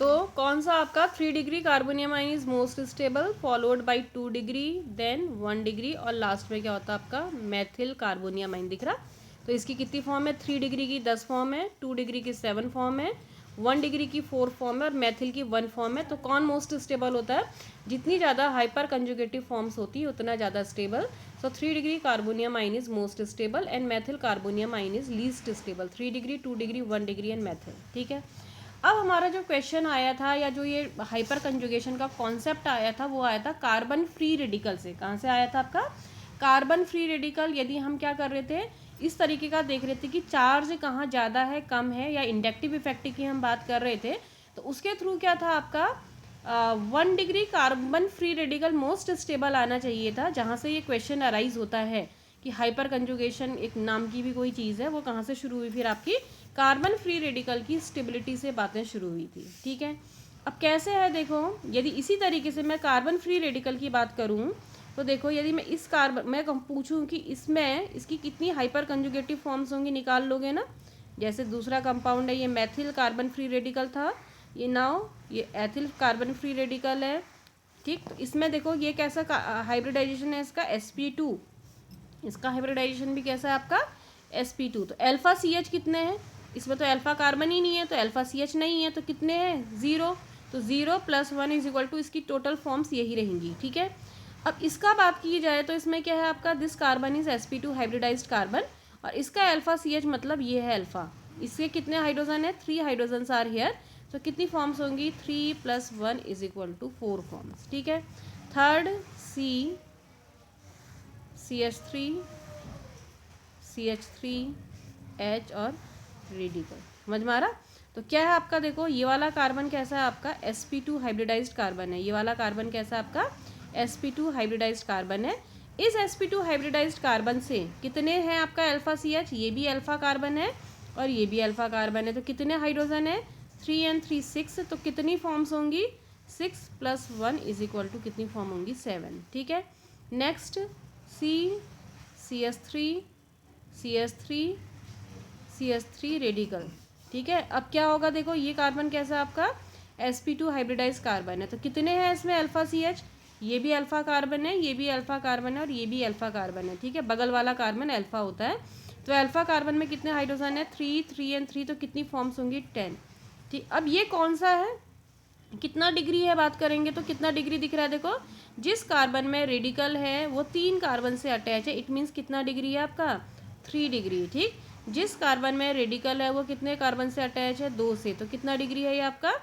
तो कौन सा आपका 3 degree carbonium ion is most stable, followed by 2 degree, then 1 degree, और लास्ट में क्या होता है आपका मेथिल कार्बोनियम आयन। दिख रहा? तो इसकी कितनी फॉर्म है? 3 डिग्री की 10 फॉर्म है, 2 डिग्री की 7 फॉर्म है, 1 डिग्री की 4 फॉर्म है, और मेथिल की 1 फॉर्म है। तो कौन मोस्ट स्टेबल होता है? जितनी ज़्यादा हाइपर कंजुगेटिव फॉर्म्स होती है उतना ज़्यादा stable. So 3 degree carbonium ion is most stable and methyl carbonium ion is least stable. 3 degree, 2 degree, 1 degree and methyl. ठीक है। अब हमारा जो क्वेश्चन आया था या जो ये हाइपर कंजुगेशन का कॉन्सेप्ट आया था वो आया था कार्बन फ्री रेडिकल से। कहाँ से आया था आपका? Carbon free radical. यदि हम क्या कर रहे थे, इस तरीके का देख रहे थे कि चार्ज कहाँ ज़्यादा है कम है, या इंडक्टिव इफेक्ट की हम बात कर रहे थे, तो उसके थ्रू क्या था आपका 1 degree carbon free radical most stable आना चाहिए था, जहाँ से ये क्वेश्चन अराइज होता है कि हाइपर कंजुगेशन एक नाम की भी कोई चीज़ है, वो कहाँ से शुरू हुई? फिर आपकी कार्बन फ्री रेडिकल की स्टेबिलिटी से बातें शुरू हुई थी। ठीक है। अब कैसे है देखो, यदि इसी तरीके से मैं कार्बन फ्री रेडिकल की बात करूं तो देखो, यदि मैं इस कार्बन मैं पूछूं कि इसमें इसकी कितनी हाइपर कंजुगेटिव फॉर्म्स होंगी, निकाल लोगे ना? जैसे दूसरा कंपाउंड है ये मेथिल कार्बन फ्री रेडिकल था, ये नाउ ये एथिल कार्बन फ्री रेडिकल है। ठीक। तो इसमें देखो ये कैसा हाइब्रिडाइजेशन है इसका? sp2। इसका हाइब्रिडाइजेशन भी कैसा है आपका? sp2। तो अल्फा CH कितने हैं? इसमें तो अल्फा कार्बन ही नहीं है, तो अल्फा CH नहीं है, तो कितने हैं? 0। तो 0 + 1 इज इक्वल टू इसकी टोटल फॉर्म्स यही रहेंगी। ठीक है। अब इसका बात की जाए तो इसमें क्या है आपका? This carbon is sp2 hybridised carbon, और इसका अल्फा CH मतलब ये है अल्फा। इसके कितने हाइड्रोजन है? 3 हाइड्रोजन आर हियर। तो कितनी फॉर्म्स होंगी? 3 + 1 इज इक्वल टू 4 फॉर्म्स। ठीक है। थर्ड CH3 CH3 H और रेडिकल। समझ में आ रहा? तो क्या है आपका? देखो ये वाला कार्बन कैसा है आपका? sp2 हाइब्रिडाइज्ड कार्बन है। ये वाला कार्बन कैसा है आपका? sp2 हाइब्रिडाइज्ड कार्बन है। इस sp2 हाइब्रिडाइज्ड कार्बन से कितने हैं आपका अल्फा CH? ये भी अल्फा कार्बन है और ये भी अल्फा कार्बन है। तो कितने हाइड्रोजन है? 3 and 3 6। तो कितनी फॉर्म्स होंगी? 6 + 1 इज इक्वल टू कितनी फॉर्म होंगी? 7। ठीक है। Next CH3 radical. ठीक है। अब क्या होगा? देखो ये कार्बन कैसा है आपका? sp2 हाइब्रिडाइज कार्बन है। तो कितने हैं इसमें अल्फा CH? ये भी अल्फा कार्बन है, ये भी अल्फा कार्बन है, और ये भी अल्फा कार्बन है। ठीक है। बगल वाला कार्बन अल्फा होता है। तो अल्फा कार्बन में कितने हाइड्रोजन है? 3 3 and 3। तो कितनी फॉर्म्स होंगी? 10। ठीक। अब ये कौन सा है? कितना डिग्री है बात करेंगे तो कितना डिग्री दिख रहा है? देखो जिस कार्बन में रेडिकल है वो 3 कार्बन से अटैच है, इट मीन्स कितना डिग्री है आपका? 3 डिग्री। ठीक। जिस कार्बन में रेडिकल है वो कितने कार्बन से अटैच है? 2 से। तो कितना डिग्री है ये आपका?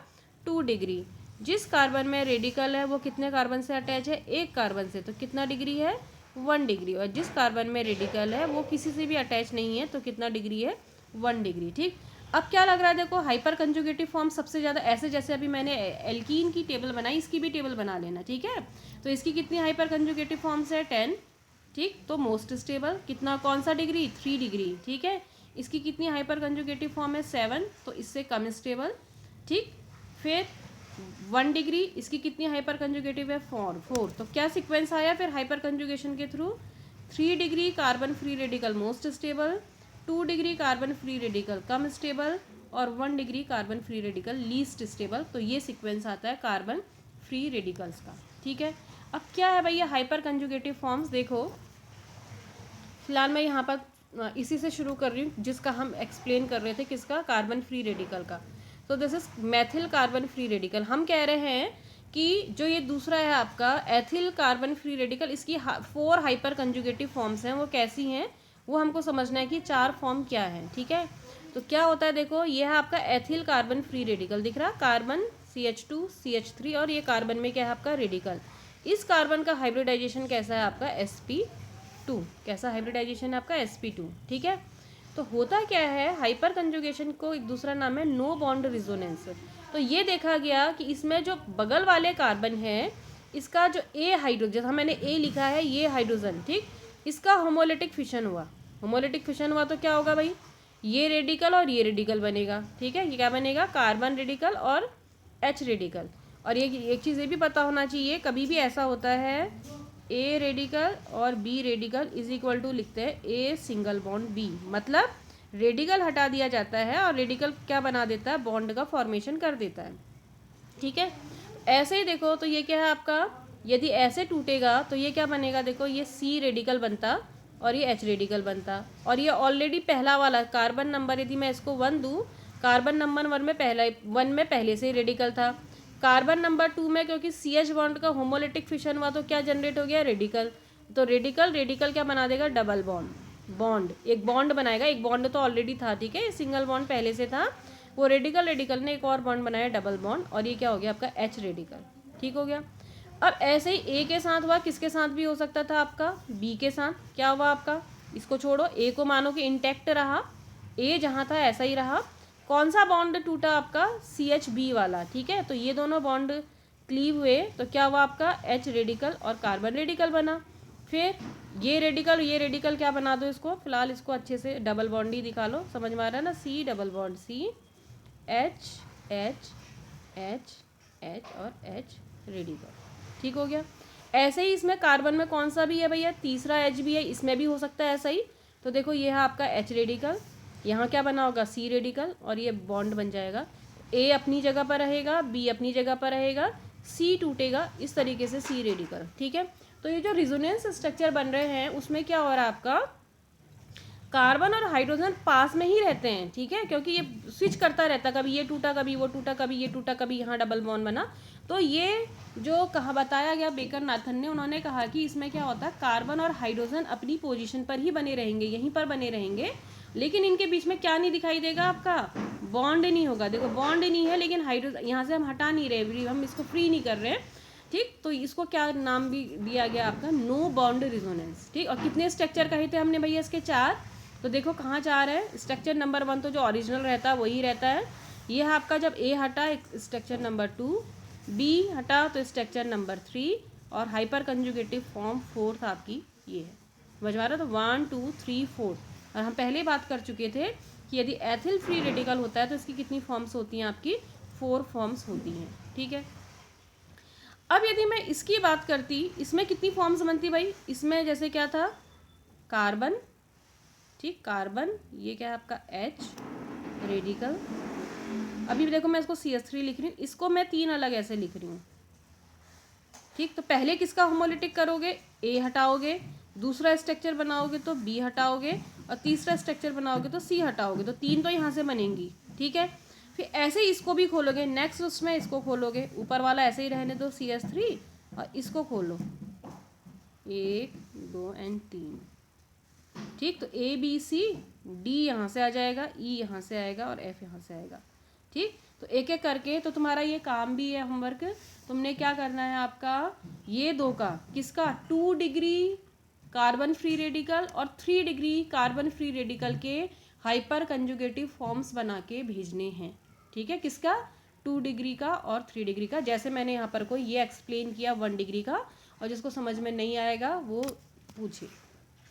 2 डिग्री। जिस कार्बन में रेडिकल है वो कितने कार्बन से अटैच है? 1 कार्बन से। तो कितना डिग्री है? 1 डिग्री। और जिस कार्बन में रेडिकल है वो किसी से भी अटैच नहीं है, तो कितना डिग्री है? 1 डिग्री। ठीक। अब क्या लग रहा है? देखो हाइपर कंजुगेटिव फॉर्म सबसे ज़्यादा ऐसे, जैसे अभी मैंने एल्कीन की टेबल बनाई, इसकी भी टेबल बना लेना। ठीक है। तो इसकी कितनी हाइपर कंजुगेटिव फॉर्म्स है? 10। ठीक। तो मोस्ट स्टेबल कितना, कौन सा डिग्री? 3 डिग्री। ठीक है। इसकी कितनी हाइपर कंजुगेटिव फॉर्म है? 7। तो इससे कम स्टेबल। ठीक। फिर 1 डिग्री, इसकी कितनी हाइपर कंजुगेटिव है? 4। तो क्या सिक्वेंस आया फिर हाइपर कंजुगेशन के through? 3 degree carbon free radical most stable, 2 degree carbon free radical कम स्टेबल, और 1 degree carbon free radical least stable. तो ये सीक्वेंस आता है कार्बन फ्री रेडिकल्स का। ठीक है। अब क्या है भैया हाइपर कंजुगेटिव फॉर्म्स? देखो फिलहाल मैं यहाँ पर इसी से शुरू कर रही हूँ जिसका हम एक्सप्लेन कर रहे थे, किसका? कार्बन फ्री रेडिकल का। तो this is methyl carbon free radical. हम कह रहे हैं कि जो ये दूसरा है आपका एथिल कार्बन फ्री रेडिकल, इसकी 4 हाइपर कंजुगेटिव फॉर्म्स हैं। वो कैसी हैं वो हमको समझना है कि 4 फॉर्म क्या है। ठीक है। तो क्या होता है? देखो ये है आपका एथिल कार्बन फ्री रेडिकल। दिख रहा? कार्बन CH2 CH3, और ये कार्बन में क्या है आपका? रेडिकल। इस कार्बन का हाइब्रिडाइजेशन कैसा है आपका? sp2। कैसा हाइब्रिडाइजेशन है आपका? sp2। ठीक है। तो होता क्या है, हाइपर कंजुगेशन को एक दूसरा नाम है नो बॉन्ड रिजोनेंस। तो ये देखा गया कि इसमें जो बगल वाले कार्बन है, इसका जो ए हाइड्रोजन, जैसा मैंने ए लिखा है ये हाइड्रोजन, ठीक, इसका होमोलिटिक फिशन हुआ। होमोलिटिक फिशन हुआ तो क्या होगा भाई? ये रेडिकल और ये रेडिकल बनेगा। ठीक है। ये क्या बनेगा? कार्बन रेडिकल और H रेडिकल। और ये एक चीज़ ये भी पता होना चाहिए, कभी भी ऐसा होता है ए रेडिकल और B radical is equal to लिखते हैं ए सिंगल बॉन्ड बी। मतलब रेडिकल हटा दिया जाता है और रेडिकल क्या बना देता है? बॉन्ड का फॉर्मेशन कर देता है। ठीक है। ऐसे ही देखो तो ये क्या है आपका, यदि ऐसे टूटेगा तो ये क्या बनेगा, देखो ये C रेडिकल बनता और ये H रेडिकल बनता, और ये ऑलरेडी पहला वाला कार्बन नंबर, यदि मैं इसको 1 दूँ, कार्बन नंबर 1 में पहले से ही रेडिकल था। कार्बन नंबर 2 में क्योंकि CH बॉन्ड का होमोलिटिक फिशन हुआ तो क्या जनरेट हो गया, रेडिकल। तो रेडिकल रेडिकल क्या बना देगा, डबल बॉन्ड, बॉन्ड एक बॉन्ड बनाएगा, एक बॉन्ड तो ऑलरेडी था, ठीक है, सिंगल बॉन्ड पहले से था, वो रेडिकल रेडिकल ने एक और बॉन्ड बनाया, डबल बॉन्ड, और ये क्या हो गया आपका H रेडिकल, ठीक हो गया। अब ऐसे ही A के साथ हुआ, किसके साथ भी हो सकता था आपका, B के साथ, क्या हुआ आपका, इसको छोड़ो, A को मानो कि इंटैक्ट रहा, A जहाँ था ऐसा ही रहा, कौन सा बॉन्ड टूटा आपका, CHB वाला, ठीक है। तो ये दोनों बॉन्ड क्लीव हुए तो क्या हुआ आपका, H रेडिकल और कार्बन रेडिकल बना। फिर ये रेडिकल क्या बना दो इसको, फिलहाल इसको अच्छे से डबल बॉन्ड ही दिखा लो, समझ में आ रहा है ना, C double bond C, H H H H और H रेडिकल, ठीक हो गया। ऐसे ही इसमें कार्बन में कौन सा भी है भैया, तीसरा H भी है, इसमें भी हो सकता है ऐसा ही। तो देखो ये है आपका H रेडिकल, यहाँ क्या बना होगा, C रेडिकल, और ये बॉन्ड बन जाएगा, A अपनी जगह पर रहेगा, B अपनी जगह पर रहेगा, C टूटेगा, इस तरीके से C रेडिकल, ठीक है। तो ये जो रिजोनेंस स्ट्रक्चर बन रहे हैं उसमें क्या हो रहा है आपका, कार्बन और हाइड्रोजन पास में ही रहते हैं, ठीक है, क्योंकि ये स्विच करता रहता, कभी ये टूटा कभी वो टूटा, कभी ये टूटा कभी यहाँ डबल बॉन्ड बना। तो ये जो कहा बताया गया बेकर नाथन ने, उन्होंने कहा कि इसमें क्या होता है, कार्बन और हाइड्रोजन अपनी पोजीशन पर ही बने रहेंगे, यहीं पर बने रहेंगे, लेकिन इनके बीच में क्या नहीं दिखाई देगा आपका, बॉन्ड नहीं होगा। देखो बॉन्ड नहीं है, लेकिन हाइड्रोजन यहाँ से हम हटा नहीं रहे, हम इसको फ्री नहीं कर रहे हैं, ठीक। तो इसको क्या नाम भी दिया गया आपका, नो बॉन्ड रिजोनेंस, ठीक। और कितने स्ट्रक्चर कहे थे हमने भैया, इसके 4। तो देखो कहाँ 4 है, स्ट्रक्चर नंबर 1 तो जो ओरिजिनल रहता है वही रहता है, ये है आपका जब A हटा स्ट्रक्चर नंबर 2, B हटा तो स्ट्रक्चर नंबर 3, और हाइपर कंजुगेटिव फॉर्म 4th आपकी ये है, समझ में आ रहा है। तो 1 2 3 4, और हम पहले बात कर चुके थे कि यदि एथिल फ्री रेडिकल होता है तो इसकी कितनी फॉर्म्स होती हैं आपकी, 4 फॉर्म्स होती हैं, ठीक है। अब यदि मैं इसकी बात करती, इसमें कितनी फॉर्म्स बनती भाई, इसमें जैसे क्या था, कार्बन, ठीक, कार्बन, ये क्या है आपका H रेडिकल, अभी देखो मैं इसको CH3 लिख रही हूँ, इसको मैं 3 अलग ऐसे लिख रही हूँ, ठीक। तो पहले किसका होमोलिटिक करोगे, A हटाओगे, दूसरा स्ट्रक्चर बनाओगे तो B हटाओगे, और तीसरा स्ट्रक्चर बनाओगे तो C हटाओगे, तो 3 तो यहाँ से बनेंगी, ठीक है। फिर ऐसे ही इसको भी खोलोगे, नेक्स्ट उसमें इसको खोलोगे, ऊपर वाला ऐसे ही रहने दो CH3, और इसको खोलो 1 2 और 3, ठीक। तो A B C D यहाँ से आ जाएगा, E यहाँ से आएगा और F यहाँ से आएगा, ठीक। तो एक एक करके, तो तुम्हारा ये काम भी है होमवर्क, तुमने क्या करना है आपका, ये 2 का, किसका, 2 डिग्री कार्बन फ्री रेडिकल और 3 डिग्री कार्बन फ्री रेडिकल के हाइपर कंजुगेटिव फॉर्म्स बना के भेजने हैं, ठीक है। किसका, 2 डिग्री का और 3 डिग्री का, जैसे मैंने यहाँ पर कोई ये एक्सप्लेन किया 1 डिग्री का, और जिसको समझ में नहीं आएगा वो पूछे।